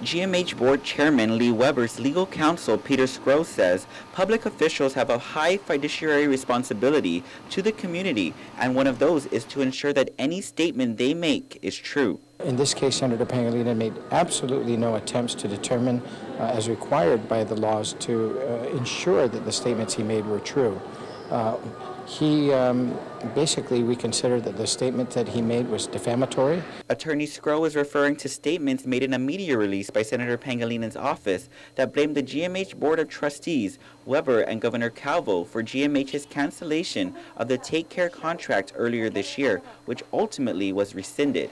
GMH Board Chairman Lee Weber's legal counsel Peter Skro says public officials have a high fiduciary responsibility to the community, and one of those is to ensure that any statement they make is true. In this case, Senator Pangilinan made absolutely no attempts to determine, as required by the laws, to ensure that the statements he made were true. Basically, we consider that the statement that he made was defamatory. Attorney Skro is referring to statements made in a media release by Senator Pangilinan's office that blamed the GMH Board of Trustees, Weber, and Governor Calvo for GMH's cancellation of the Take Care contract earlier this year, which ultimately was rescinded.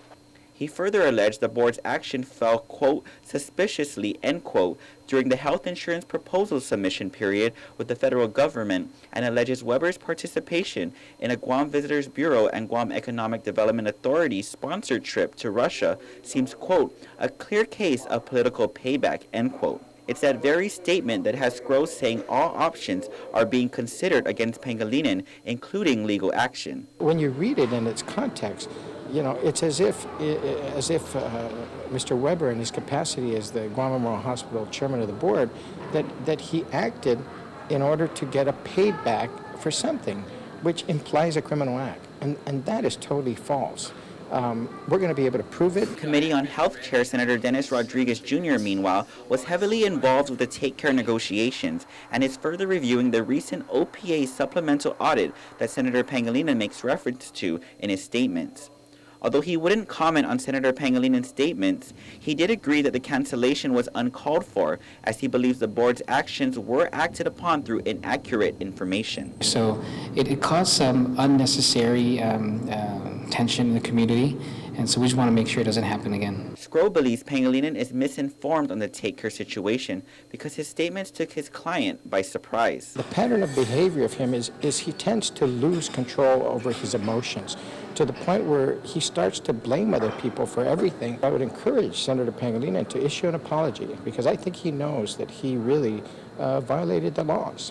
He further alleged the board's action fell, quote, suspiciously, end quote, during the health insurance proposal submission period with the federal government, and alleges Weber's participation in a Guam Visitors Bureau and Guam Economic Development Authority sponsored trip to Russia seems, quote, a clear case of political payback, end quote. It's that very statement that has Skro saying all options are being considered against Pangilinan, including legal action. When you read it in its context, you know, it's as if Mr. Weber, in his capacity as the Guam Memorial Hospital chairman of the board, that he acted in order to get a payback for something, which implies a criminal act, and that is totally false. We're going to be able to prove it. Committee on Health Chair Senator Dennis Rodriguez Jr., meanwhile, was heavily involved with the Take Care negotiations and is further reviewing the recent OPA supplemental audit that Senator Pangilinan makes reference to in his statements. Although he wouldn't comment on Senator Pangilinan's statements, he did agree that the cancellation was uncalled for, as he believes the board's actions were acted upon through inaccurate information. So it caused some unnecessary tension in the community, and so we just want to make sure it doesn't happen again. Skro believes Pangilinan is misinformed on the Take Care situation because his statements took his client by surprise. The pattern of behavior of him is he tends to lose control over his emotions, to the point where he starts to blame other people for everything. I would encourage Senator Pangilinan to issue an apology, because I think he knows that he really violated the laws.